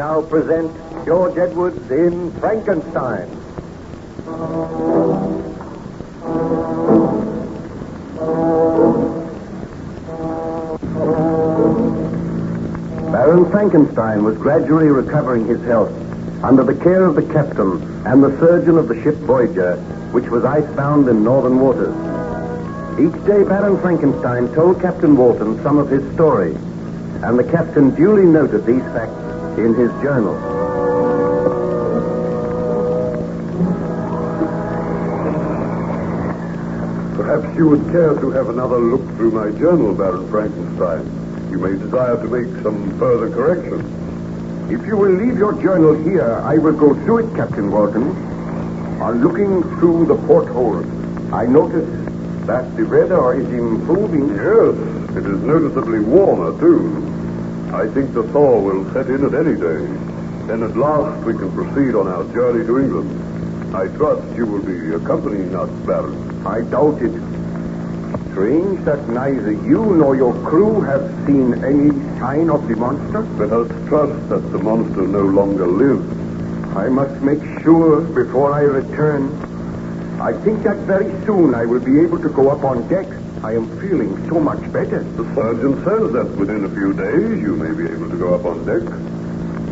now present George Edwards in Frankenstein. Baron Frankenstein was gradually recovering his health under the care of the captain and the surgeon of the ship Voyager, which was icebound in northern waters. Each day, Baron Frankenstein told Captain Walton some of his story, and the captain duly noted these facts in his journal. Perhaps you would care to have another look through my journal, Baron Frankenstein. You may desire to make some further corrections. If you will leave your journal here, I will go through it, Captain Walton. On looking through the porthole, I notice that the weather is improving. Yes, it is noticeably warmer, too. I think the thaw will set in at any day. Then at last we can proceed on our journey to England. I trust you will be accompanying us, Baron. I doubt it. Strange that neither you nor your crew have seen any sign of the monster. Let us trust that the monster no longer lives. I must make sure before I return. I think that very soon I will be able to go up on deck. I am feeling so much better. The surgeon says that within a few days you may be able to go up on deck.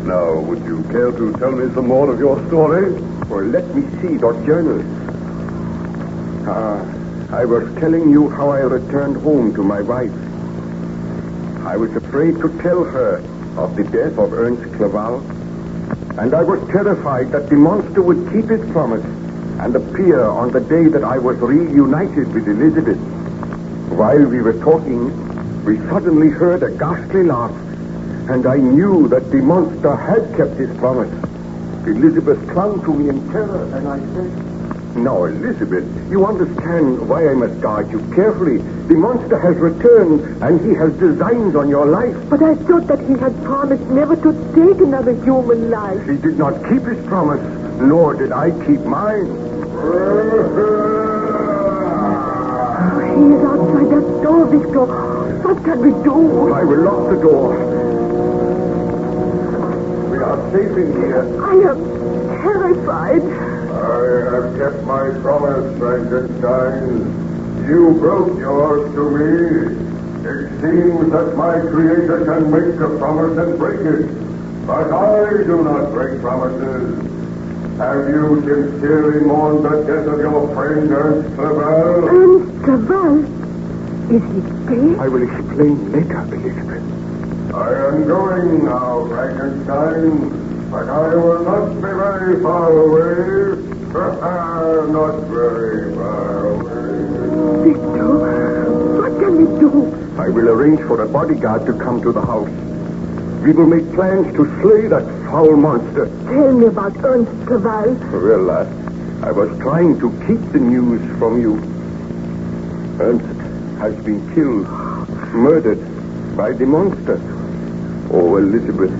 Now, would you care to tell me some more of your story? Well, let me see your journal. I was telling you how I returned home to my wife. I was afraid to tell her of the death of Ernst Clerval, and I was terrified that the monster would keep his promise and appear on the day that I was reunited with Elizabeth. While we were talking, we suddenly heard a ghastly laugh, and I knew that the monster had kept his promise. Elizabeth clung to me in terror, and I said, "Now, Elizabeth, you understand why I must guard you carefully. The monster has returned, and he has designs on your life." But I thought that he had promised never to take another human life. He did not keep his promise, nor did I keep mine. He is outside that door, Victor. What can we do? I will lock the door. We are safe in here. I am terrified. I have kept my promise, Frankenstein. You broke yours to me. It seems that my creator can make a promise and break it. But I do not break promises. Have you sincerely mourned the death of your friend Ernst Clerval? Ernst Clerval? Is he dead? I will explain later, Elizabeth. I am going now, Frankenstein, but I will not be very far away. Not very far away. Victor, what can we do? I will arrange for a bodyguard to come to the house. We will make plans to slay that foul monster. Tell me about Ernst Clerval. Well, I was trying to keep the news from you. Ernst has been killed, murdered by the monster. Oh, Elizabeth,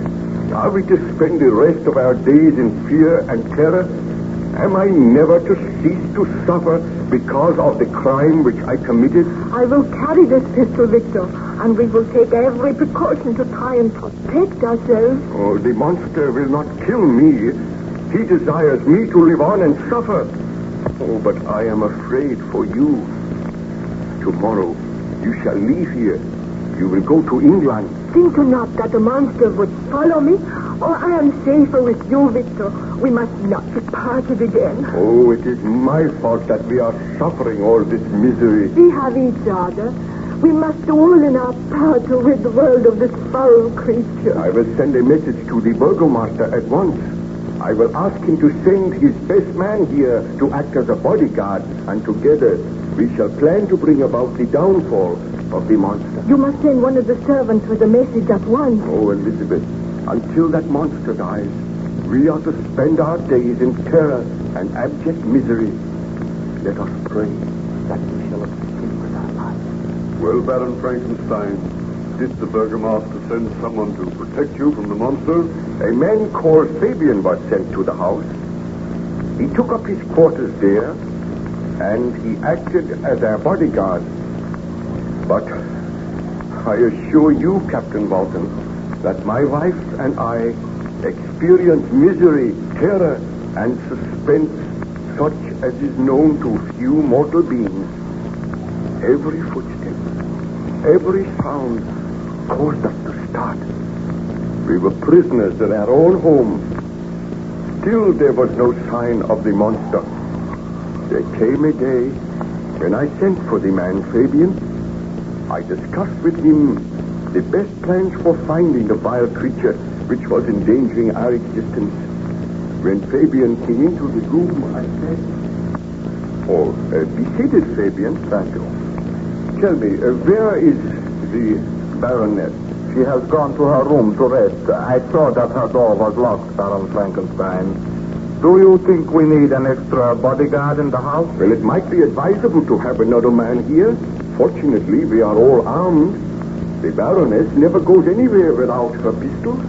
are we to spend the rest of our days in fear and terror? Am I never to cease to suffer because of the crime which I committed? I will carry this pistol, Victor, and we will take every precaution to try and protect ourselves. Oh, the monster will not kill me. He desires me to live on and suffer. Oh, but I am afraid for you. Tomorrow, you shall leave here. You will go to England. Think not that the monster would follow me, or I am safer with you, Victor. We must not be parted again. Oh, it is my fault that we are suffering all this misery. We have each other. We must all in our power to rid the world of this foul creature. I will send a message to the burgomaster at once. I will ask him to send his best man here to act as a bodyguard, and together we shall plan to bring about the downfall of the monster. You must send one of the servants with a message at once. Oh, Elizabeth, until that monster dies, we are to spend our days in terror and abject misery. Let us pray that we shall escape with our lives. Well, Baron Frankenstein, did the burgomaster send someone to protect you from the monster? A man called Fabian was sent to the house. He took up his quarters there, and he acted as our bodyguard. But I assure you, Captain Walton, that my wife and I experience misery, terror, and suspense such as is known to few mortal beings. Every footstep, every sound caused us to start. We were prisoners in our own home. Still there was no sign of the monster. There came a day when I sent for the man Fabian. I discussed with him the best plans for finding the vile creature which was endangering our existence. When Fabian came into the room, I said, be seated, Fabian. Thank you. Tell me, where is the Baroness? She has gone to her room to rest. I saw that her door was locked, Baron Frankenstein. Do you think we need an extra bodyguard in the house? Well, it might be advisable to have another man here. Fortunately, we are all armed. The Baroness never goes anywhere without her pistols.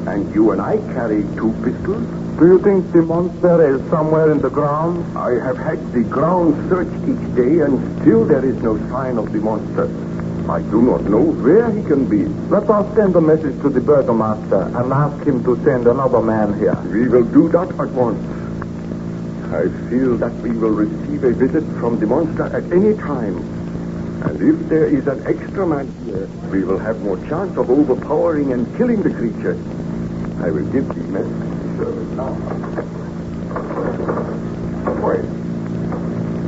And you and I carry 2 pistols. Do you think the monster is somewhere in the ground? I have had the ground searched each day, and still there is no sign of the monster. I do not know where he can be. Let us send a message to the burgomaster and ask him to send another man here. We will do that at once. I feel that we will receive a visit from the monster at any time. And if there is an extra man here, we will have more chance of overpowering and killing the creature. I will give the message to the servant now. Wait.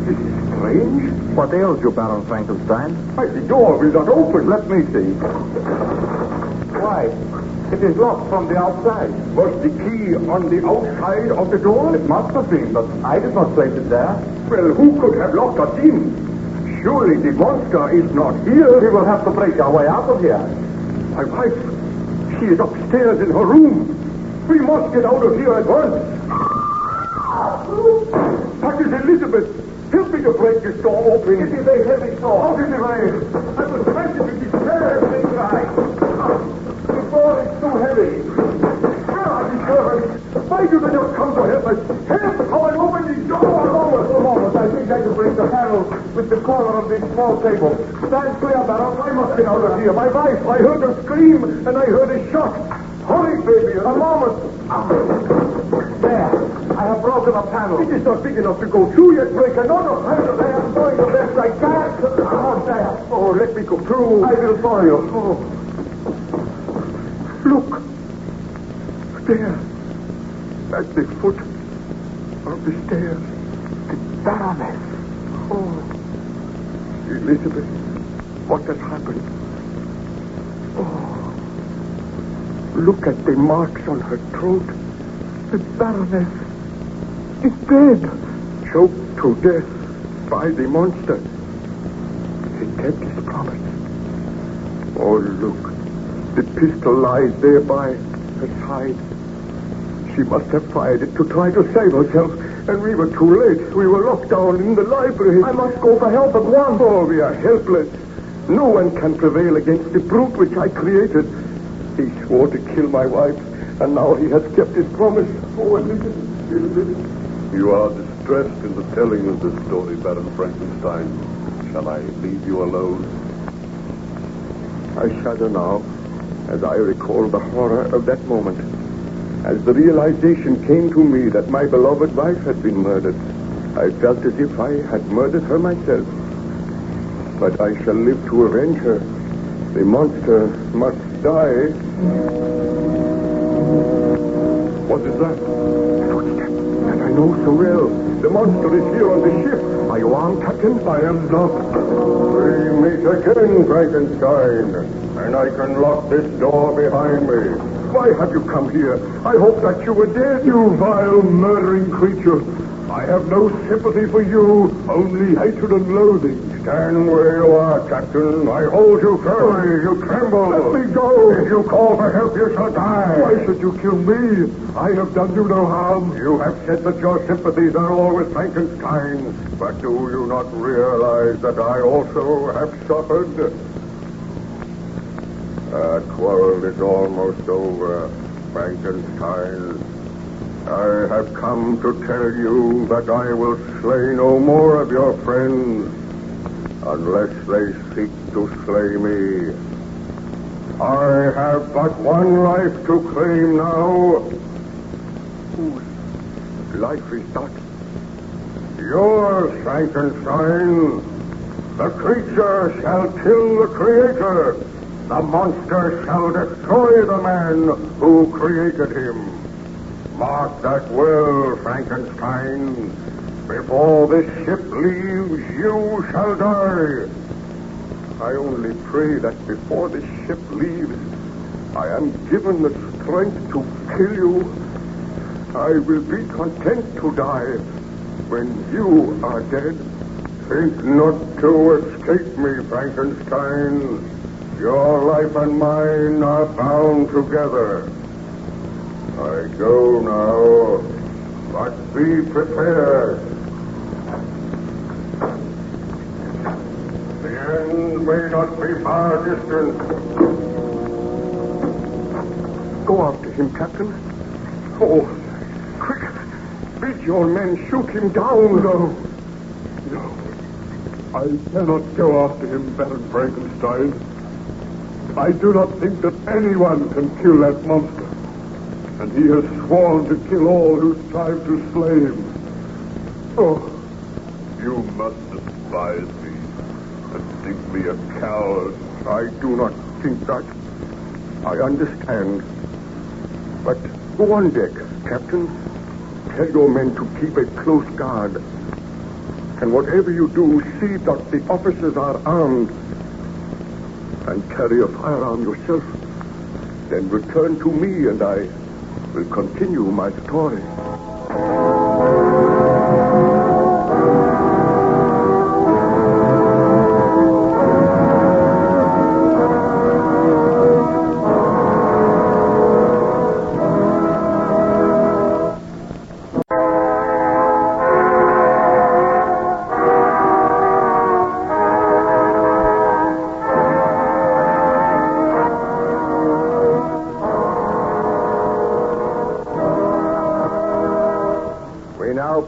This is strange. What ails you, Baron Frankenstein? Why, the door will not open. Let me see. Why? It is locked from the outside. Was the key on the outside of the door? It must have been, but I did not place it there. Well, who could have locked us in? Surely the monster is not here. We will have to break our way out of here. My wife, she is upstairs in her room. We must get out of here at once. That is Elizabeth. Help me to break this door open. It is a heavy door. Out in the rain. I was frantic with despair. Let me try. The door is too heavy. Where are the servants? Why do they not come to help us? Help! How I open the door! A moment. I think I can break the handle with the corner of this small table. Stand clear, Baron. I must get out of here. My wife, I heard her scream, and I heard a shot. Hurry, baby. A moment. There. I have broken a panel. It is not big enough to go through yet. Break another panel. I am doing the best I can. Oh, there. Oh, let me go through. I will follow you. Oh. Look. There. At the foot of the stairs. The Baroness. Oh. Elizabeth, what has happened? Oh. Look at the marks on her throat. The Baroness is dead. Choked to death by the monster. He kept his promise. Oh, look. The pistol lies there by her side. She must have fired it to try to save herself, and we were too late. We were locked down in the library. I must go for help at once. Oh, we are helpless. No one can prevail against the brute which I created. He swore to kill my wife, and now he has kept his promise. Oh, Elizabeth. You are distressed in the telling of this story, Baron Frankenstein. Shall I leave you alone? I shudder now as I recall the horror of that moment. As the realization came to me that my beloved wife had been murdered, I felt as if I had murdered her myself. But I shall live to avenge her. The monster must die. What is that? Footstep that I know so well. The monster is here on the ship. Are you armed, Captain? I am not. We meet again, Frankenstein. And I can lock this door behind me. Why have you come here? I hope that you were dead. You vile, murdering creature. I have no sympathy for you, only hatred and loathing. Stand where you are, Captain. I hold you firmly. You tremble. Let me go. If you call for help, you shall die. Why should you kill me? I have done you no harm. You have said that your sympathies are all with Frankenstein. But do you not realize that I also have suffered? Our quarrel is almost over, Frankenstein. I have come to tell you that I will slay no more of your friends unless they seek to slay me. I have but one life to claim now. Whose life is that? Yours, Frankenstein. The creature shall kill the creator. The monster shall destroy the man who created him. Mark that well, Frankenstein. Before this ship leaves, you shall die. I only pray that before this ship leaves, I am given the strength to kill you. I will be content to die when you are dead. Think not to escape me, Frankenstein. Your life and mine are bound together. I go now, but be prepared. The end may not be far distant. Go after him, Captain. Oh, quick. Bid your men shoot him down. No. I cannot go after him, Baron Frankenstein. I do not think that anyone can kill that monster. And he has sworn to kill all who strive to slay him. Oh, you must despise me and think me a coward. I do not think that. I understand. But go on deck, Captain. Tell your men to keep a close guard. And whatever you do, see that the officers are armed. And carry a firearm yourself. Then return to me and I will continue my story.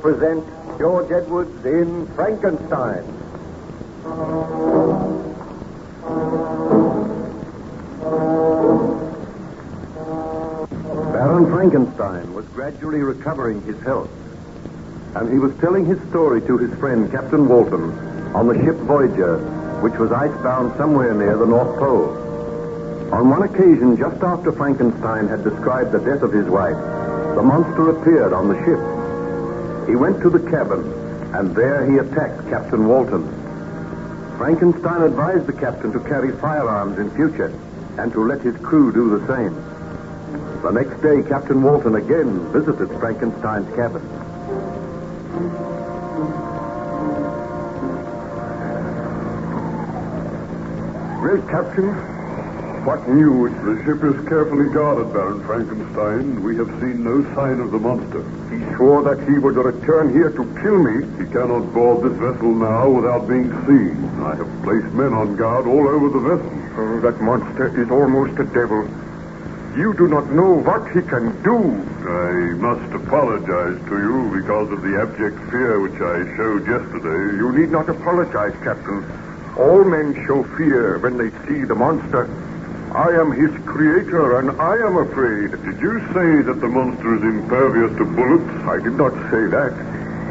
Present George Edwards in Frankenstein. Baron Frankenstein was gradually recovering his health, and he was telling his story to his friend Captain Walton on the ship Voyager, which was icebound somewhere near the North Pole. On one occasion, just after Frankenstein had described the death of his wife, the monster appeared on the ship. He went to the cabin, and there he attacked Captain Walton. Frankenstein advised the captain to carry firearms in future, and to let his crew do the same. The next day, Captain Walton again visited Frankenstein's cabin. Well, Captain, what news? The ship is carefully guarded, Baron Frankenstein. We have seen no sign of the monster. He swore that he would return here to kill me. He cannot board this vessel now without being seen. I have placed men on guard all over the vessel. Oh, that monster is almost a devil. You do not know what he can do. I must apologize to you because of the abject fear which I showed yesterday. You need not apologize, Captain. All men show fear when they see the monster. I am his creator, and I am afraid. Did you say that the monster is impervious to bullets? I did not say that.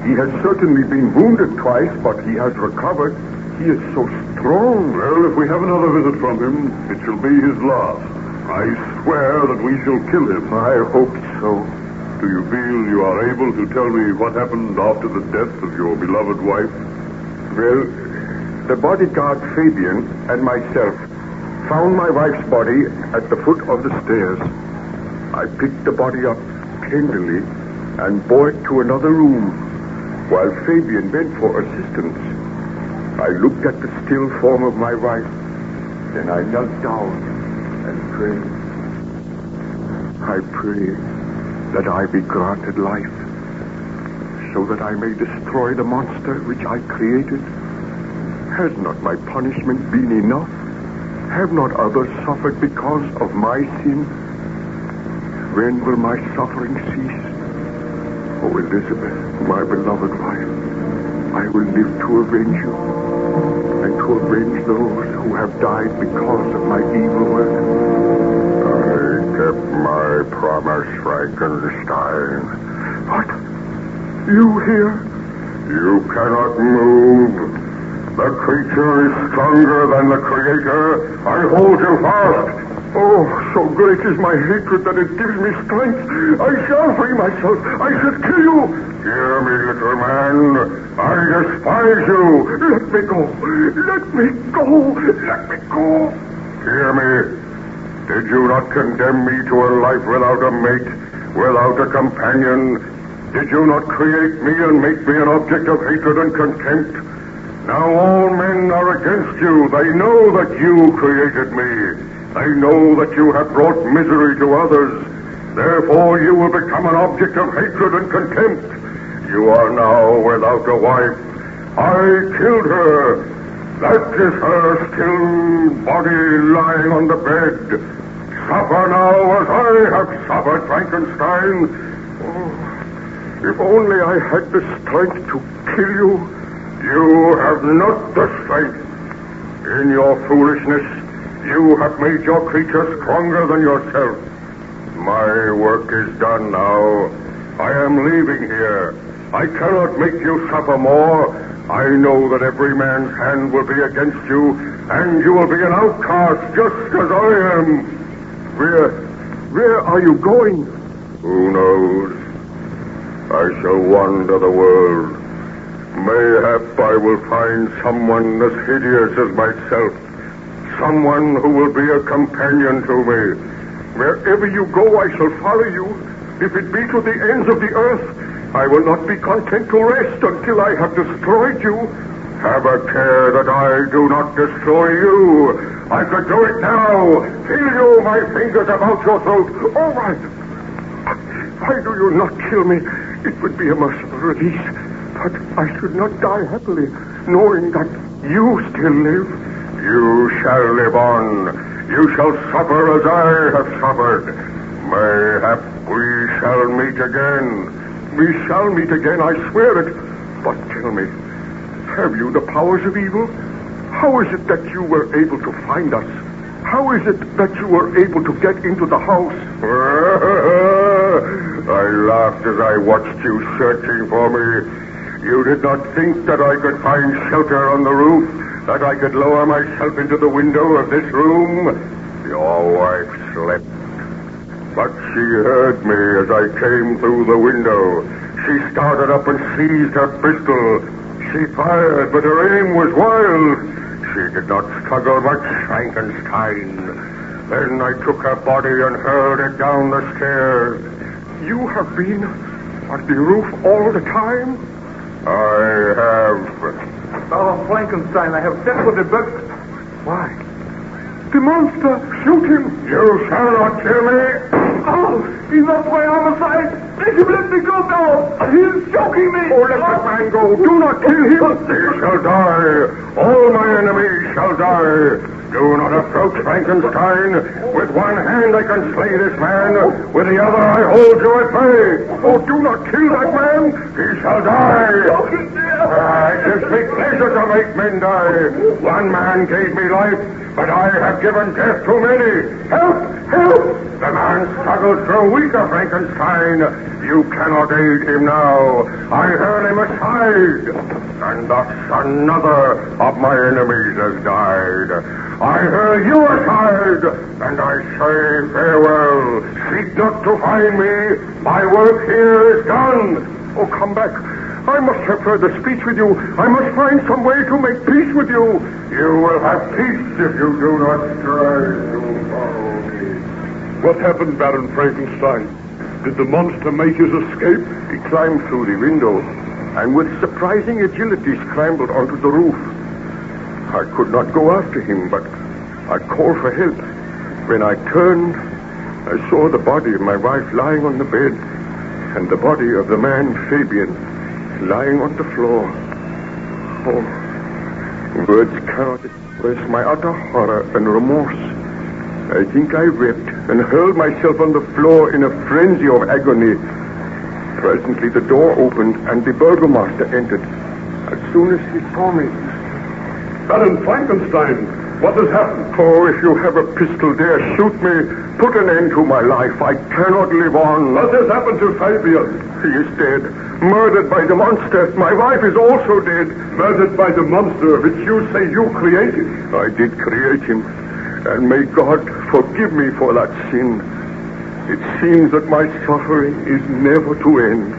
He has certainly been wounded twice, but he has recovered. He is so strong. Well, if we have another visit from him, it shall be his last. I swear that we shall kill him. I hope so. Do you feel you are able to tell me what happened after the death of your beloved wife? Well, the bodyguard Fabian and myself found my wife's body at the foot of the stairs. I picked the body up tenderly and bore it to another room, while Fabian went for assistance. I looked at the still form of my wife, then I knelt down and prayed. I pray that I be granted life, so that I may destroy the monster which I created. Has not my punishment been enough? Have not others suffered because of my sin? When will my suffering cease? Oh, Elizabeth, my beloved wife, I will live to avenge you and to to avenge those who have died because of my evil work. I kept my promise, Frankenstein. What? You here? You cannot move. The creature is stronger than the Creator. I hold you fast. Oh, so great is my hatred that it gives me strength. I shall free myself. I shall kill you. Hear me, little man. I despise you. Let me go. Let me go. Let me go. Hear me. Did you not condemn me to a life without a mate, without a companion? Did you not create me and make me an object of hatred and contempt? Now all men are against you. They know that you created me. They know that you have brought misery to others. Therefore you will become an object of hatred and contempt. You are now without a wife. I killed her. That is her still body lying on the bed. Suffer now as I have suffered, Frankenstein. Oh, if only I had the strength to kill you. You have not the strength. In your foolishness, you have made your creature stronger than yourself. My work is done now. I am leaving here. I cannot make you suffer more. I know that every man's hand will be against you, and you will be an outcast just as I am. Where are you going? Who knows? I shall wander the world. Mayhap I will find someone as hideous as myself. Someone who will be a companion to me. Wherever you go, I shall follow you. If it be to the ends of the earth, I will not be content to rest until I have destroyed you. Have a care that I do not destroy you. I could do it now. Feel you, my fingers about your throat. All right. Why do you not kill me? It would be a merciful release. But I should not die happily, knowing that you still live. You shall live on. You shall suffer as I have suffered. Mayhap we shall meet again. We shall meet again, I swear it. But tell me, have you the powers of evil? How is it that you were able to find us? How is it that you were able to get into the house? I laughed as I watched you searching for me. You did not think that I could find shelter on the roof, that I could lower myself into the window of this room? Your wife slept. But she heard me as I came through the window. She started up and seized her pistol. She fired, but her aim was wild. She did not struggle much, Frankenstein. Then I took her body and hurled it down the stairs. You have been on the roof all the time? I have. Oh, Frankenstein, I have sent for the doctor. Why? The monster! Shoot him! You shall not kill me! Oh, he's not my homicide! Let him let me go now! He's choking me! Oh, let that man go! Do not kill him! He shall die! All my enemies shall die! Do not approach, Frankenstein! With one hand I can slay this man, with the other I hold you at bay! Oh, do not kill that man! He shall die! It gives me pleasure to make men die! One man gave me life, but I have given death to many! Help! Help! The man struggles through weaker, Frankenstein. You cannot aid him now. I hurl him aside. And thus another of my enemies has died. I hurl you aside, and I say farewell. Seek not to find me. My work here is done. Oh, come back. I must have further speech with you. I must find some way to make peace with you. You will have peace if you do not strive to follow me. What happened, Baron Frankenstein? Did the monster make his escape? He climbed through the window, and with surprising agility scrambled onto the roof. I could not go after him, but I called for help. When I turned, I saw the body of my wife lying on the bed, and the body of the man, Fabian, lying on the floor. Oh, words cannot express my utter horror and remorse. I think I wept and hurled myself on the floor in a frenzy of agony. Presently the door opened and the burgomaster entered. As soon as he saw me, Baron Frankenstein, what has happened? Oh, if you have a pistol, dare shoot me. Put an end to my life. I cannot live on. What has happened to Fabian? He is dead. Murdered by the monster. My wife is also dead. Murdered by the monster which you say you created. I did create him. And may God forgive me for that sin. It seems that my suffering is never to end.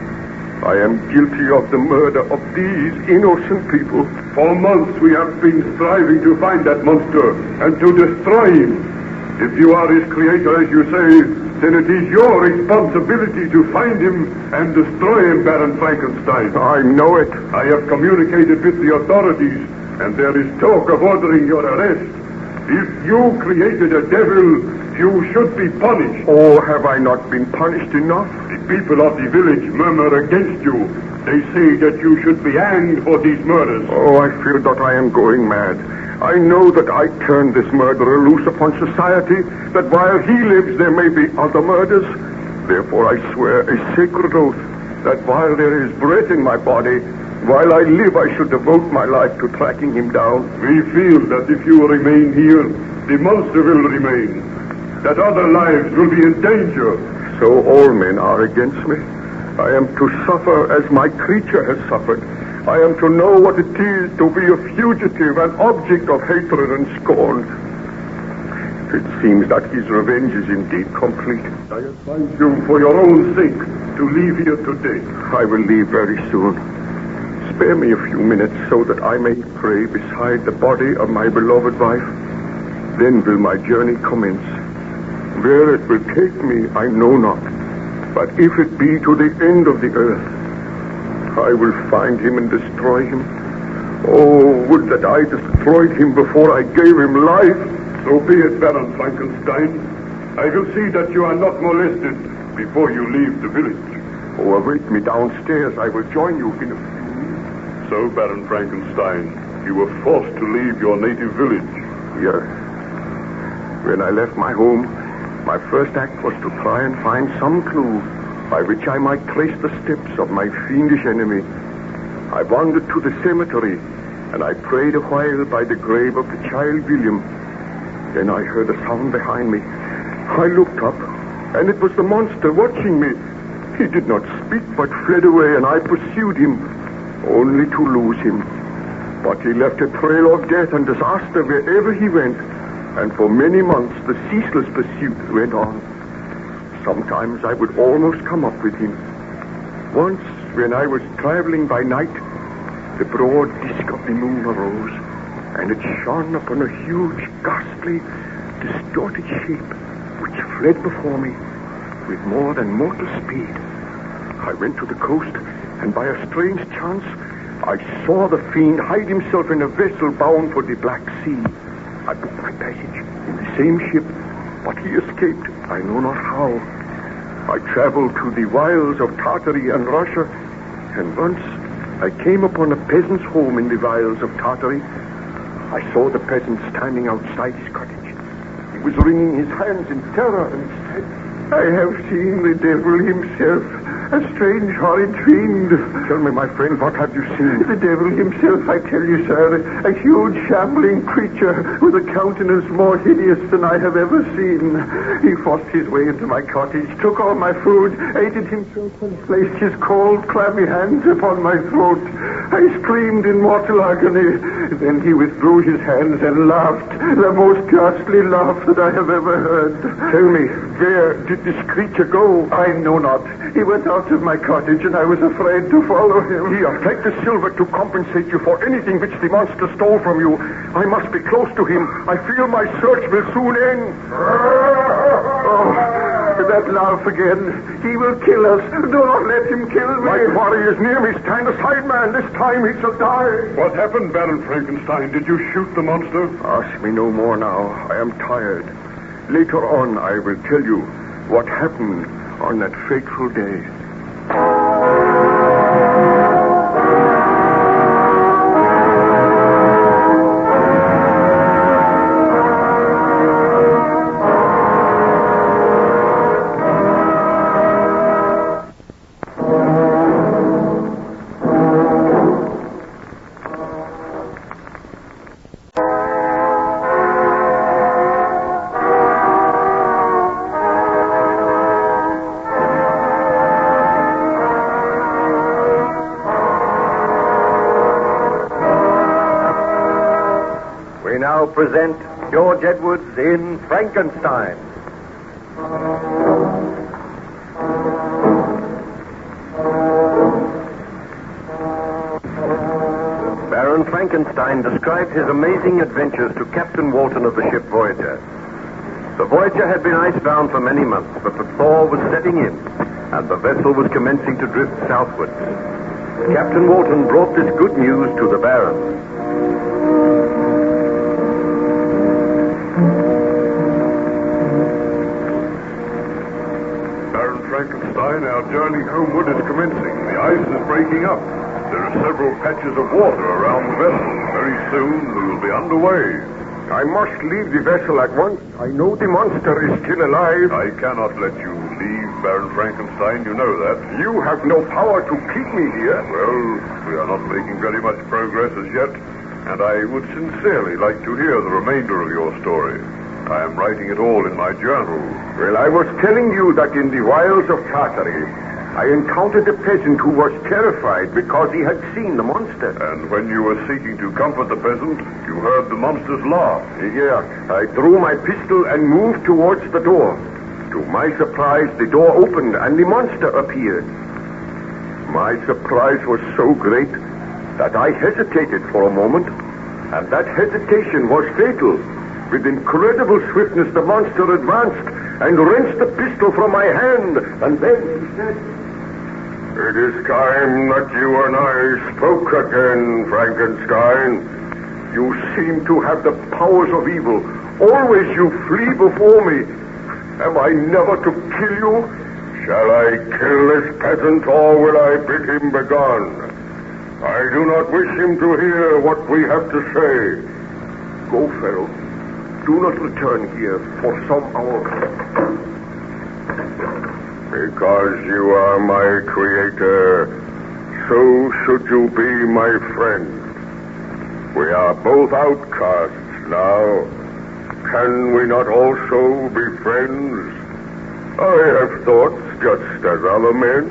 I am guilty of the murder of these innocent people. For months we have been striving to find that monster and to destroy him. If you are his creator, as you say, then it is your responsibility to find him and destroy him, Baron Frankenstein. I know it. I have communicated with the authorities, and there is talk of ordering your arrest. If you created a devil, you should be punished. Oh, have I not been punished enough? The people of the village murmur against you. They say that you should be hanged for these murders. Oh, I feel that I am going mad. I know that I turned this murderer loose upon society, that while he lives there may be other murders. Therefore I swear a sacred oath that while there is breath in my body, while I live I should devote my life to tracking him down. We feel that if you remain here, the monster will remain, that other lives will be in danger. So all men are against me. I am to suffer as my creature has suffered. I am to know what it is to be a fugitive, an object of hatred and scorn. It seems that his revenge is indeed complete. I advise you, for your own sake, to leave here today. I will leave very soon. Spare me a few minutes so that I may pray beside the body of my beloved wife. Then will my journey commence. Where it will take me, I know not. But if it be to the end of the earth, I will find him and destroy him. Oh, would that I destroyed him before I gave him life. So be it, Baron Frankenstein. I will see that you are not molested before you leave the village. Oh, await me downstairs. I will join you in a few minutes. So, Baron Frankenstein, you were forced to leave your native village. Yes. When I left my home, my first act was to try and find some clue by which I might trace the steps of my fiendish enemy. I wandered to the cemetery, and I prayed a while by the grave of the child William. Then I heard a sound behind me. I looked up, and it was the monster watching me. He did not speak, but fled away, and I pursued him, only to lose him. But he left a trail of death and disaster wherever he went, and for many months the ceaseless pursuit went on. Sometimes I would almost come up with him. Once, when I was traveling by night, the broad disk of the moon arose, and it shone upon a huge, ghastly, distorted shape which fled before me with more than mortal speed. I went to the coast, and by a strange chance, I saw the fiend hide himself in a vessel bound for the Black Sea. I booked my passage in the same ship, but he escaped, I know not how. I traveled to the wilds of Tartary and Russia, and once I came upon a peasant's home in the wilds of Tartary. I saw the peasant standing outside his cottage. He was wringing his hands in terror and said, "I have seen the devil himself, a strange, horrid fiend." Tell me, my friend, what have you seen? The devil himself, I tell you, sir. A huge, shambling creature with a countenance more hideous than I have ever seen. He forced his way into my cottage, took all my food, ate it himself, and placed his cold, clammy hands upon my throat. I screamed in mortal agony. Then he withdrew his hands and laughed, the most ghastly laugh that I have ever heard. Tell me, where did this creature go? I know not. He went out of my cottage, and I was afraid to follow him. Here, take the silver to compensate you for anything which the monster stole from you. I must be close to him. I feel my search will soon end. Oh, that laugh again. He will kill us. Do not let him kill me. My quarry is near me. Stand aside, man. This time he shall die. What happened, Baron Frankenstein? Did you shoot the monster? Ask me no more now. I am tired. Later on, I will tell you what happened on that fateful day. present George Edwards in Frankenstein. Baron Frankenstein described his amazing adventures to Captain Walton of the ship Voyager. The Voyager had been icebound for many months, but the thaw was setting in, and the vessel was commencing to drift southwards. Captain Walton brought this good news to the Baron. Baron Frankenstein, our journey homeward is commencing. The ice is breaking up. There are several patches of water around the vessel. Very soon we will be underway. I must leave the vessel at once. I know the monster is still alive. I cannot let you leave, Baron Frankenstein. You know that. You have no power to keep me here. Well, we are not making very much progress as yet, and I would sincerely like to hear the remainder of your story. I am writing it all in my journal. Well, I was telling you that in the wilds of Tartary, I encountered a peasant who was terrified because he had seen the monster. And when you were seeking to comfort the peasant, you heard the monster's laugh. Yeah, I drew my pistol and moved towards the door. To my surprise, the door opened and the monster appeared. My surprise was so great that I hesitated for a moment, and that hesitation was fatal. With incredible swiftness, the monster advanced and wrenched the pistol from my hand, and then he said, "It is time that you and I spoke again, Frankenstein. You seem to have the powers of evil. Always you flee before me. Am I never to kill you? Shall I kill this peasant, or will I bid him begone? I do not wish him to hear what we have to say." Go, fellow. Do not return here for some hours. Because you are my creator, so should you be my friend. We are both outcasts now. Can we not also be friends? I have thoughts just as other men.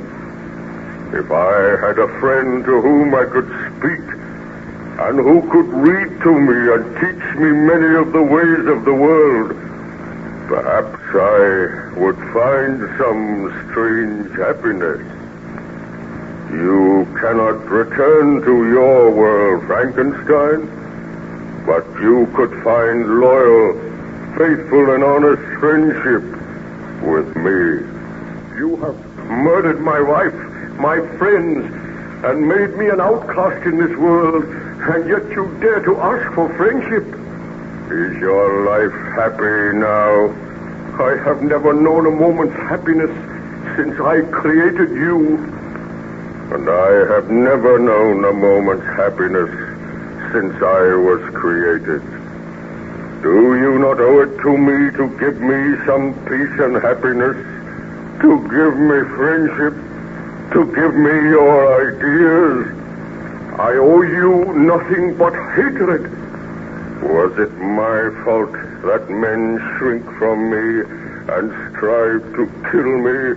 If I had a friend to whom I could speak, and who could read to me and teach me many of the ways of the world, perhaps I would find some strange happiness. You cannot return to your world, Frankenstein, but you could find loyal, faithful, and honest friendship with me. You have murdered my wife, my friends, and made me an outcast in this world, and yet you dare to ask for friendship. Is your life happy now? I have never known a moment's happiness since I created you. And I have never known a moment's happiness since I was created. Do you not owe it to me to give me some peace and happiness? To give me friendship? To give me your ideas? I owe you nothing but hatred. Was it my fault that men shrink from me and strive to kill me?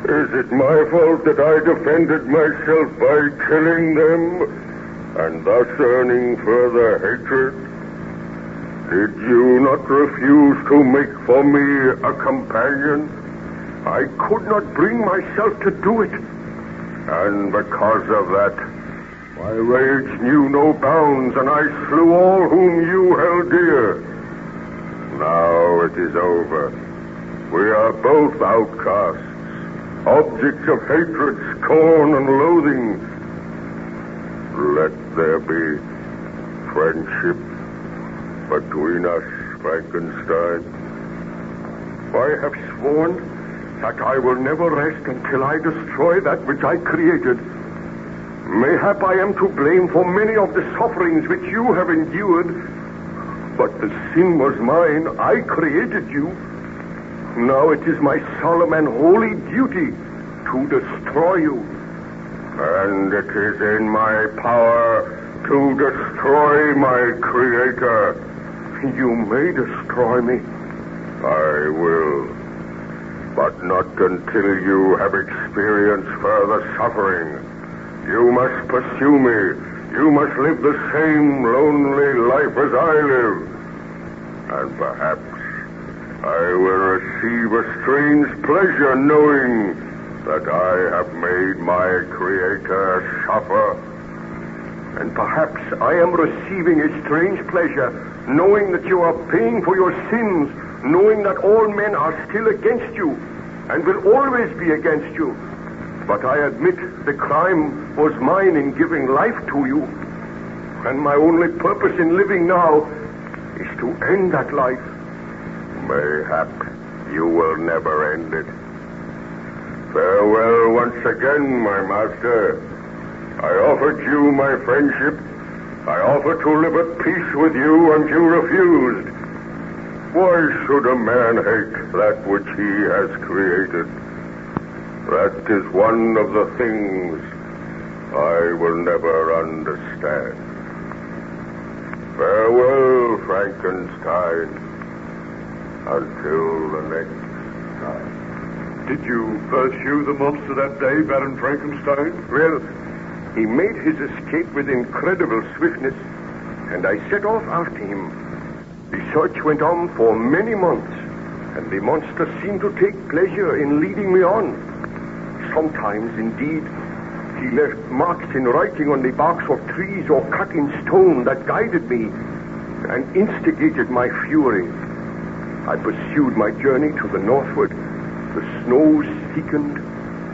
Is it my fault that I defended myself by killing them and thus earning further hatred? Did you not refuse to make for me a companion? I could not bring myself to do it. And because of that, my rage knew no bounds, and I slew all whom you held dear. Now it is over. We are both outcasts, objects of hatred, scorn, and loathing. Let there be friendship between us, Frankenstein. I have sworn that I will never rest until I destroy that which I created. Mayhap I am to blame for many of the sufferings which you have endured, but the sin was mine. I created you. Now it is my solemn and holy duty to destroy you. And it is in my power to destroy my creator. You may destroy me. I will. But not until you have experienced further suffering. You must pursue me You must live the same lonely life as I live. And perhaps I will receive a strange pleasure knowing that I have made my Creator suffer. And perhaps I am receiving a strange pleasure knowing that you are paying for your sins, knowing that all men are still against you and will always be against you. But I admit the crime was mine in giving life to you. And my only purpose in living now is to end that life. Mayhap you will never end it. Farewell once again, my master. I offered you my friendship. I offered to live at peace with you, and you refused. Why should a man hate that which he has created? That is one of the things I will never understand. Farewell, Frankenstein. Until the next time. Did you pursue the monster that day, Baron Frankenstein? Well, he made his escape with incredible swiftness, and I set off after him. The search went on for many months, and the monster seemed to take pleasure in leading me on. Sometimes, indeed, he left marks in writing on the barks of trees or cut in stone that guided me and instigated my fury. I pursued my journey to the northward. The snows thickened,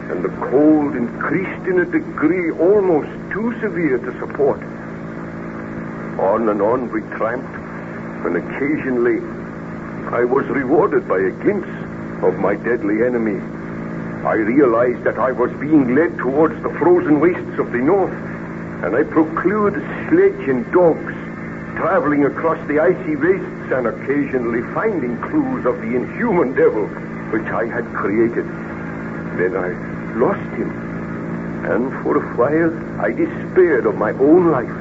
and the cold increased in a degree almost too severe to support. On and on we tramped, and occasionally I was rewarded by a glimpse of my deadly enemy. I realized that I was being led towards the frozen wastes of the north, and I procured a sledge and dogs, traveling across the icy wastes and occasionally finding clues of the inhuman devil which I had created. Then I lost him, and for a while I despaired of my own life.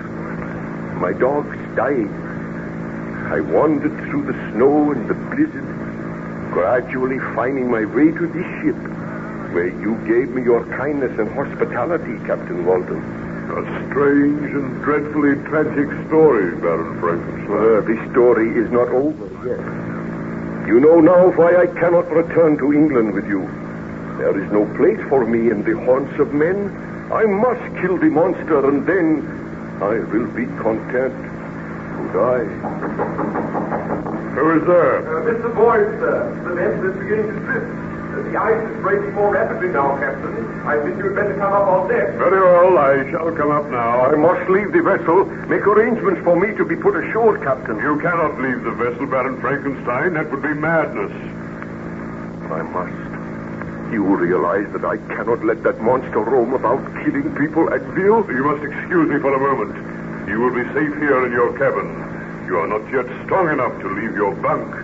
My dogs died. I wandered through the snow and the blizzard, gradually finding my way to this ship, where you gave me your kindness and hospitality, Captain Walton. A strange and dreadfully tragic story, Baron Frankenstein. This story is not over yet. You know now why I cannot return to England with you. There is no place for me in the haunts of men. I must kill the monster, and then I will be content to die. Who is there? Mr. Boyd, sir. The vessel is beginning to drift. The ice is breaking more rapidly now, Captain. I think you'd better come up on deck. Very well, I shall come up now. I must leave the vessel. Make arrangements for me to be put ashore, Captain. You cannot leave the vessel, Baron Frankenstein. That would be madness. I must. You realize that I cannot let that monster roam about killing people at will? You must excuse me for a moment. You will be safe here in your cabin. You are not yet strong enough to leave your bunk.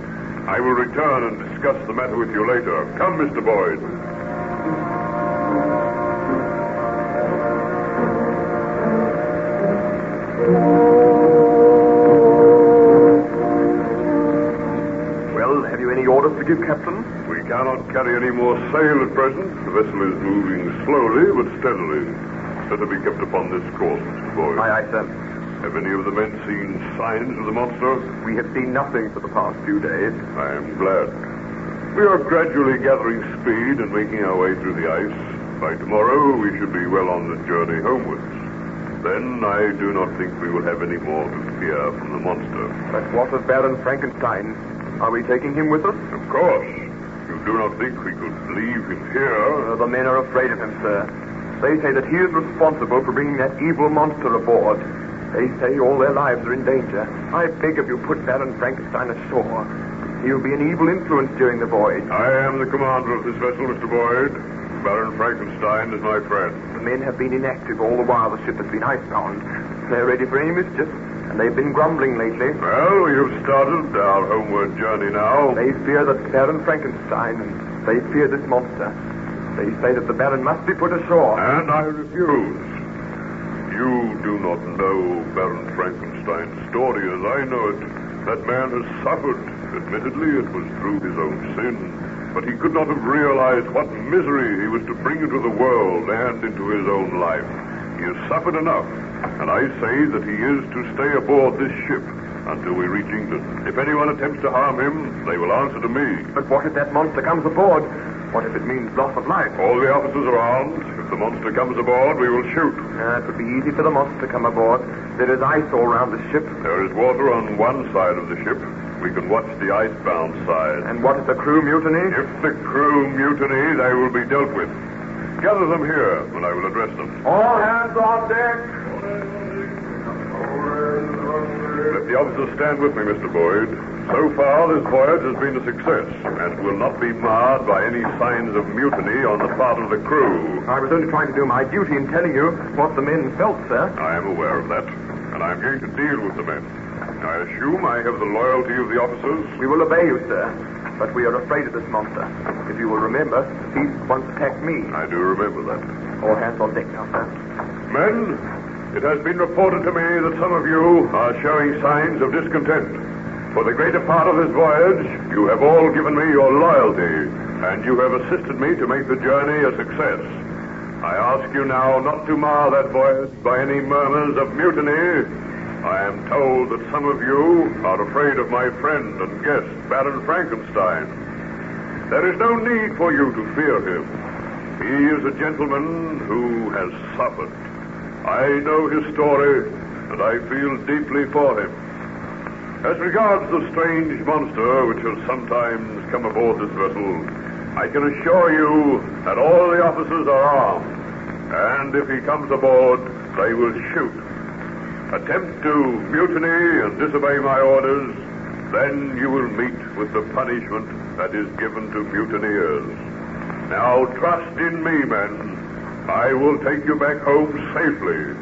I will return and discuss the matter with you later. Come, Mr. Boyd. Well, have you any orders to give, Captain? We cannot carry any more sail at present. The vessel is moving slowly but steadily. Let her be kept upon this course, Mr. Boyd. Aye, sir. Have any of the men seen signs of the monster? We have seen nothing for the past few days. I am glad. We are gradually gathering speed and making our way through the ice. By tomorrow, we should be well on the journey homewards. Then I do not think we will have any more to fear from the monster. But what of Baron Frankenstein? Are we taking him with us? Of course. You do not think we could leave him here? The men are afraid of him, sir. They say that he is responsible for bringing that evil monster aboard. They say all their lives are in danger. I beg of you, put Baron Frankenstein ashore. He'll be an evil influence during the voyage. I am the commander of this vessel, Mr. Boyd. Baron Frankenstein is my friend. The men have been inactive all the while the ship has been icebound. They're ready for any mischief, and they've been grumbling lately. Well, we have started our homeward journey now. They fear that Baron Frankenstein, and they fear this monster. They say that the Baron must be put ashore. And I refuse. You do not know Baron Frankenstein's story as I know it. That man has suffered. Admittedly, it was through his own sin. But he could not have realized what misery he was to bring into the world and into his own life. He has suffered enough, and I say that he is to stay aboard this ship until we reach England. If anyone attempts to harm him, they will answer to me. But what if that monster comes aboard? What if it means loss of life? All the officers are armed. If the monster comes aboard, we will shoot. It would be easy for the monster to come aboard. There is ice all around the ship. There is water on one side of the ship. We can watch the icebound side. And what if the crew mutiny? If the crew mutiny, they will be dealt with. Gather them here, and I will address them. All hands on deck. Let the officers stand with me, Mr. Boyd. So far, this voyage has been a success, and will not be marred by any signs of mutiny on the part of the crew. I was only trying to do my duty in telling you what the men felt, sir. I am aware of that, and I am going to deal with the men. I assume I have the loyalty of the officers. We will obey you, sir, but we are afraid of this monster. If you will remember, he once attacked me. I do remember that. All hands on deck now, sir. Men, it has been reported to me that some of you are showing signs of discontent. For the greater part of this voyage, you have all given me your loyalty, and you have assisted me to make the journey a success. I ask you now not to mar that voyage by any murmurs of mutiny. I am told that some of you are afraid of my friend and guest, Baron Frankenstein. There is no need for you to fear him. He is a gentleman who has suffered. I know his story, and I feel deeply for him. As regards the strange monster which has sometimes come aboard this vessel, I can assure you that all the officers are armed, and if he comes aboard, they will shoot. Attempt to mutiny and disobey my orders, then you will meet with the punishment that is given to mutineers. Now trust in me, men. I will take you back home safely.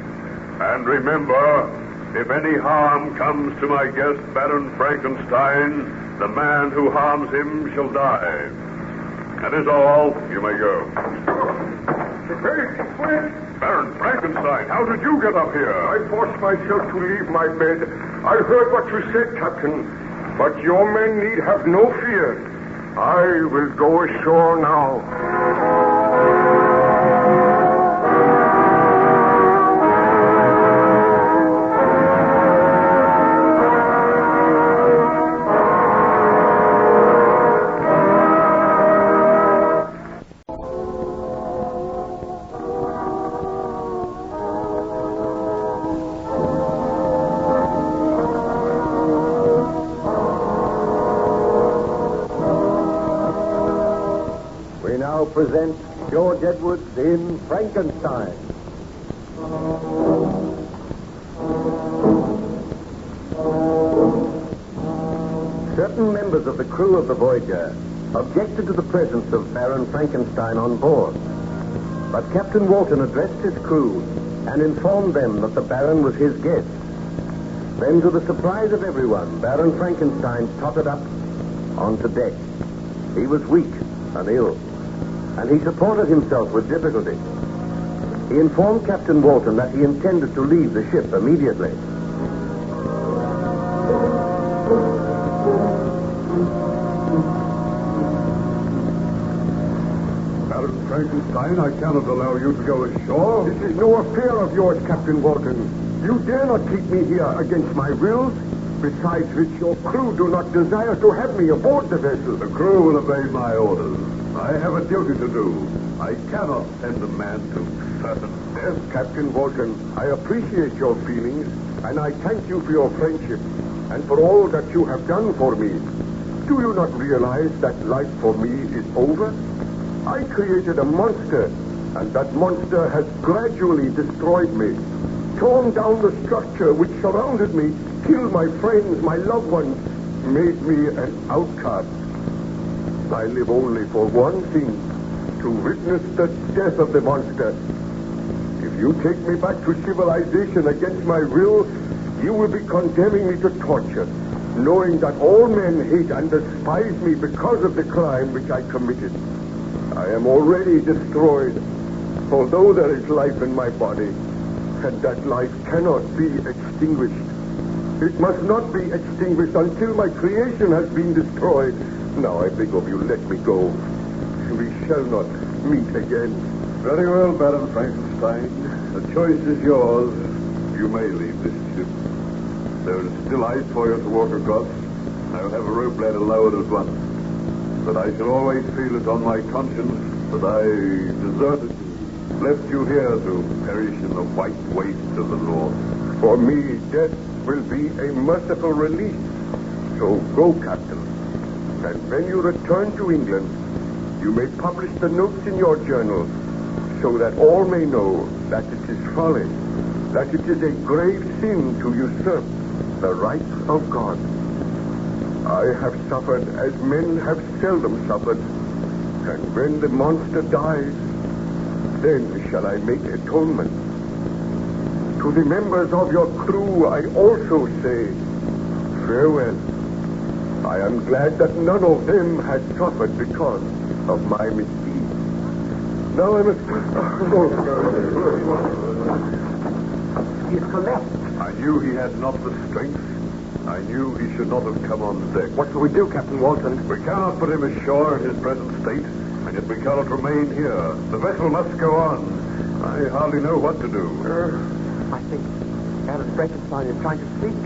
And remember, if any harm comes to my guest, Baron Frankenstein, the man who harms him shall die. That is all. You may go. Wait! Baron Frankenstein, how did you get up here? I forced myself to leave my bed. I heard what you said, Captain. But your men need have no fear. I will go ashore now. Present George Edwards in Frankenstein. Certain members of the crew of the Voyager objected to the presence of Baron Frankenstein on board. But Captain Walton addressed his crew and informed them that the Baron was his guest. Then, to the surprise of everyone, Baron Frankenstein tottered up onto deck. He was weak and ill, and he supported himself with difficulty. He informed Captain Walton that he intended to leave the ship immediately. Baron Frankenstein, I cannot allow you to go ashore. This is no affair of yours, Captain Walton. You dare not keep me here against my will. Besides which, your crew do not desire to have me aboard the vessel. The crew will obey my orders. I have a duty to do. I cannot send a man to certain death. Captain Walton, I appreciate your feelings, and I thank you for your friendship and for all that you have done for me. Do you not realize that life for me is over? I created a monster, and that monster has gradually destroyed me, torn down the structure which surrounded me, killed my friends, my loved ones, made me an outcast. I live only for one thing, to witness the death of the monster. If you take me back to civilization against my will, you will be condemning me to torture, knowing that all men hate and despise me because of the crime which I committed. I am already destroyed, although there is life in my body, and that life cannot be extinguished. It must not be extinguished until my creation has been destroyed. Now I beg of you, let me go. We shall not meet again. Very well, Baron Frankenstein. The choice is yours. You may leave this ship. There is still ice for you to walk across. I will have a rope ladder lowered at once. But I shall always feel it on my conscience that I deserted you, left you here to perish in the white waste of the north. For me, death will be a merciful release. So go, Captain. And when you return to England, you may publish the notes in your journal so that all may know that it is folly, that it is a grave sin to usurp the rights of God. I have suffered as men have seldom suffered, and when the monster dies, then shall I make atonement. To the members of your crew, I also say farewell. I am glad that none of them has suffered because of my misdeeds. Now I must... He's collapsed. I knew he had not the strength. I knew he should not have come on deck. What shall we do, Captain Walton? We cannot put him ashore in his present state, and yet we cannot remain here. The vessel must go on. I hardly know what to do. I think Baron Frankenstein is trying to speak.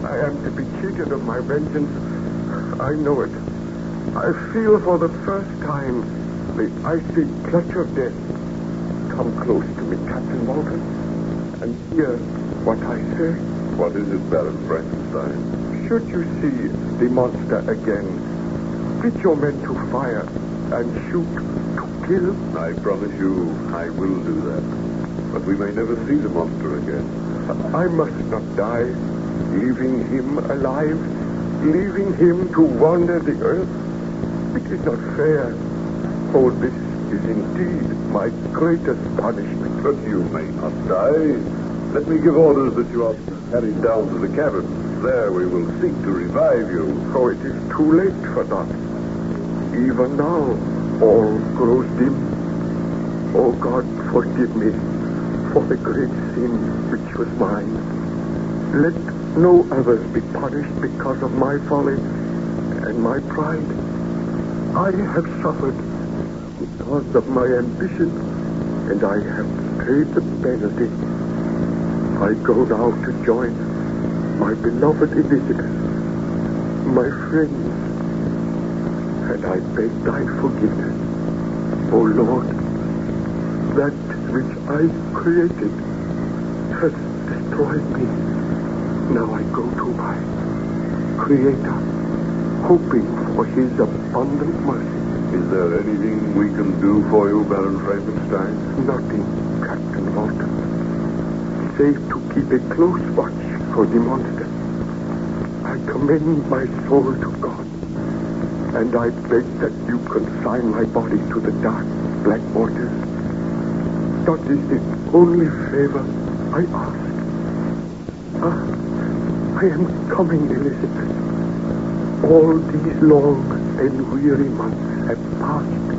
I am to be cheated of my vengeance. I know it. I feel for the first time the icy clutch of death. Come close to me, Captain Walton, and hear what I say. What is it, Baron Frankenstein? Should you see the monster again, get your men to fire and shoot to kill. I promise you I will do that. But we may never see the monster again. I must not die, leaving him alive, leaving him to wander the earth. It is not fair. Oh, this is indeed my greatest punishment. But you may not die. Let me give orders that you are carried down to the cabin. There we will seek to revive you. Oh, it is too late for that. Even now, all grows dim. Oh, God, forgive me for the great sin which was mine. Let no others be punished because of my folly and my pride. I have suffered because of my ambition, and I have paid the penalty. I go now to join my beloved Elizabeth, my friends, and I beg thy forgiveness. O Lord, that which I created has destroyed me. Now I go to my Creator, hoping for his abundant mercy. Is there anything we can do for you, Baron Frankenstein? Nothing, Captain Walton. Save to keep a close watch for the monster. I commend my soul to God, and I beg that you consign my body to the dark, black waters. That is the only favor I ask. I am coming, Elizabeth. All these long and weary months have passed,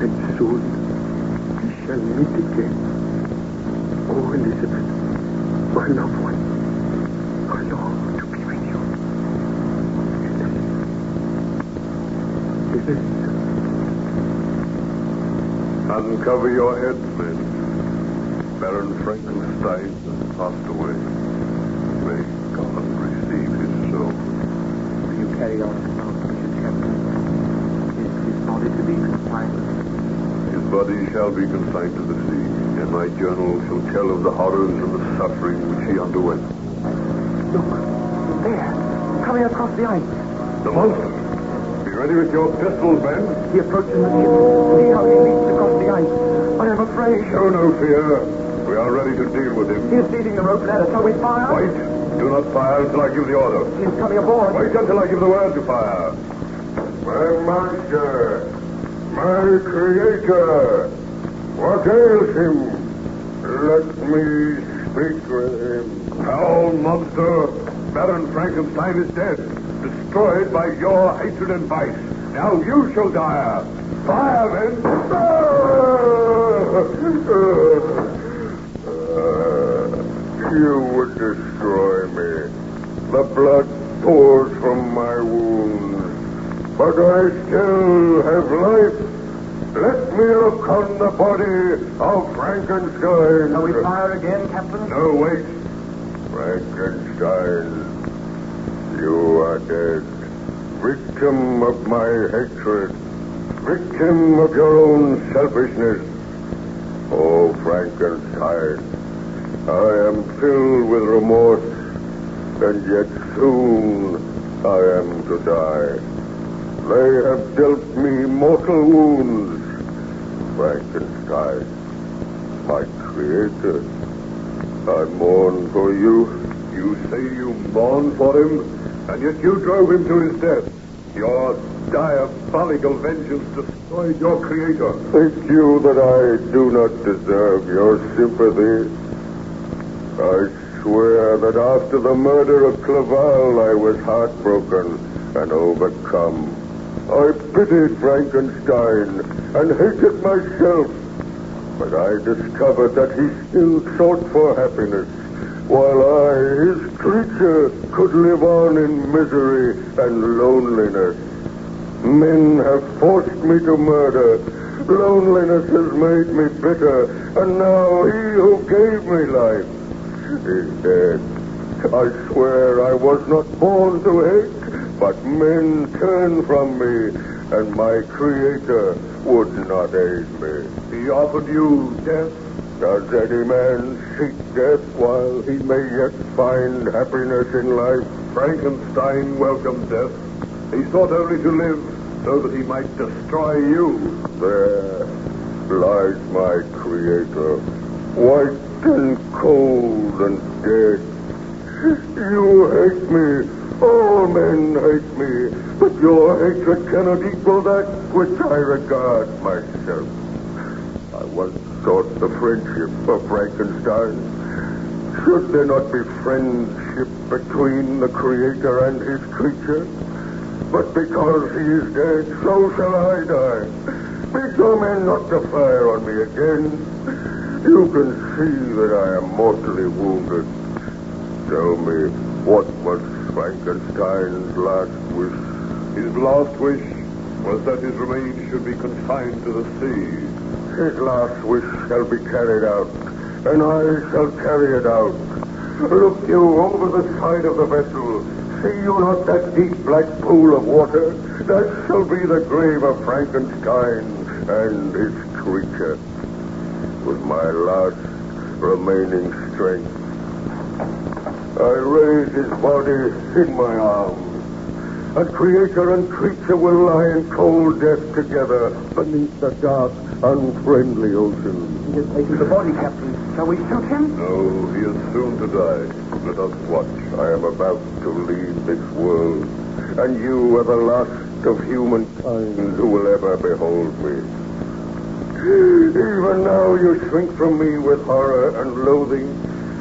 and soon we shall meet again. Oh, Elizabeth, my loved one, I long to be with you. Elizabeth. Uncover your heads, men. Baron Frankenstein has passed away. May God receive his soul. Will you carry on the mission, Captain? Is his body to be consigned? His body shall be consigned to the sea, and my journal shall tell of the horrors and the suffering which he underwent. Look, there, coming across the ice. The monster! Be ready with your pistols, men. He approaches the ship. See how he leaps across the ice. I am afraid. Show no fear. We are ready to deal with him. He is seizing the rope ladder. Shall we fire? Wait. Do not fire until I give the order. He is coming aboard. Wait until I give the word to fire. My master, my creator, what ails him? Let me speak with him. Foul monster! Baron Frankenstein is dead, destroyed by your hatred and vice. Now you shall die. Fire, men! You would destroy me. The blood pours from my wounds. But I still have life, Let me look on the body of Frankenstein. Shall we fire again, Captain? No, wait. Frankenstein, you are dead. Victim of my hatred. Victim of your own selfishness. Oh, Frankenstein, I am filled with remorse, and yet soon I am to die. They have dealt me mortal wounds. Frankenstein, my creator, I mourn for you. You say you mourn for him, and yet you drove him to his death. Your diabolical vengeance destroyed your creator. Think you that I do not deserve your sympathy? I swear that after the murder of Clerval, I was heartbroken and overcome. I pitied Frankenstein and hated myself, but I discovered that he still sought for happiness, while I, his creature, could live on in misery and loneliness. Men have forced me to murder. Loneliness has made me bitter, and now he who gave me life is dead. I swear I was not born to hate, but men turned from me, and my creator would not aid me. He offered you death. Does any man seek death while he may yet find happiness in life? Frankenstein welcomed death. He sought only to live so that he might destroy you. There lies my creator, white and cold and dead. You hate me. All men hate me, but your hatred cannot equal that which I regard myself. I once sought the friendship of Frankenstein. Should there not be friendship between the creator and his creature? But because he is dead, so shall I die. Bid your men not to fire on me again. You can see that I am mortally wounded. Tell me, what was Frankenstein's last wish? His last wish was that his remains should be consigned to the sea. His last wish shall be carried out, and I shall carry it out. Look you over the side of the vessel. See you not that deep black pool of water? That shall be the grave of Frankenstein and his creature. With my last remaining strength, I raise his body in my arms. And creator and creature will lie in cold death together beneath the dark, unfriendly ocean. He has taken the body, Captain. Shall we shoot him? No, he is soon to die. Let us watch. I am about to leave this world, and you are the last of humankind who will ever behold me. Even now you shrink from me with horror and loathing,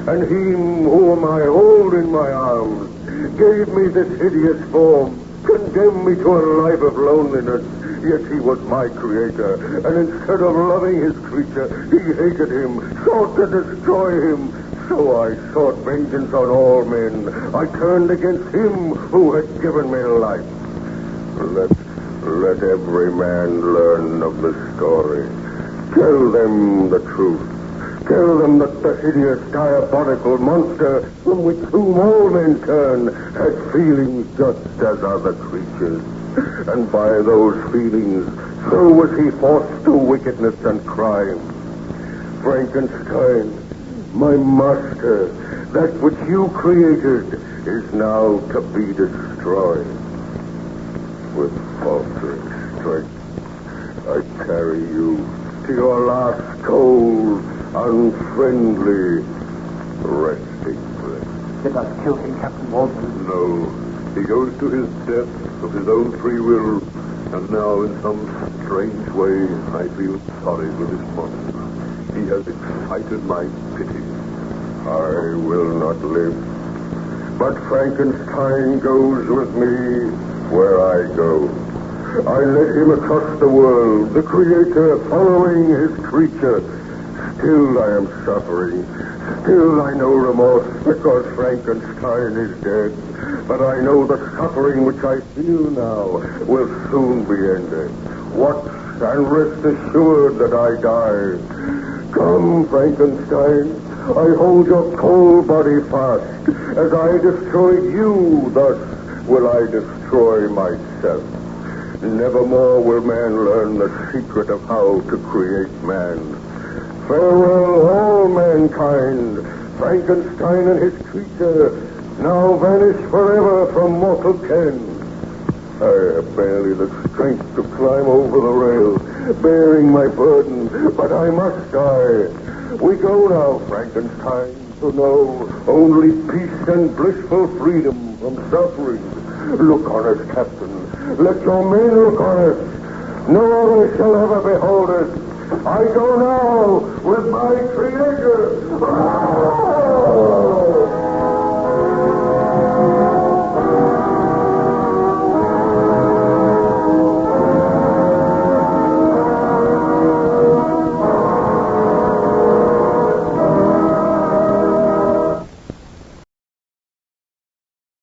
and him whom I hold in my arms gave me this hideous form, condemned me to a life of loneliness, yet he was my creator, and instead of loving his creature, he hated him, sought to destroy him. So I sought vengeance on all men. I turned against him who had given me life. Let every man learn of the story. Tell them the truth. Tell them that the hideous, diabolical monster from whom all men turn has feelings just as other creatures. And by those feelings, so was he forced to wickedness and crime. Frankenstein, my master, that which you created is now to be destroyed. With faltering strength, I carry you to your last cold, unfriendly resting place. Let us kill him, Captain Walton. No, he goes to his death of his own free will, and now in some strange way I feel sorry for this monster. He has excited my pity. I will not live, but Frankenstein goes with me where I go. I led him across the world, the creator following his creature. Still I am suffering. Still I know remorse because Frankenstein is dead. But I know the suffering which I feel now will soon be ended. Watch and rest assured that I die. Come, Frankenstein, I hold your cold body fast. As I destroyed you, thus will I destroy myself. Nevermore will man learn the secret of how to create man. Farewell, all mankind. Frankenstein and his creature now vanish forever from mortal ken. I have barely the strength to climb over the rail, bearing my burden, but I must die. We go now, Frankenstein, to know only peace and blissful freedom from suffering. Look on us, Captain. Let your men look on us. No other shall ever behold us. I go now with my Creator.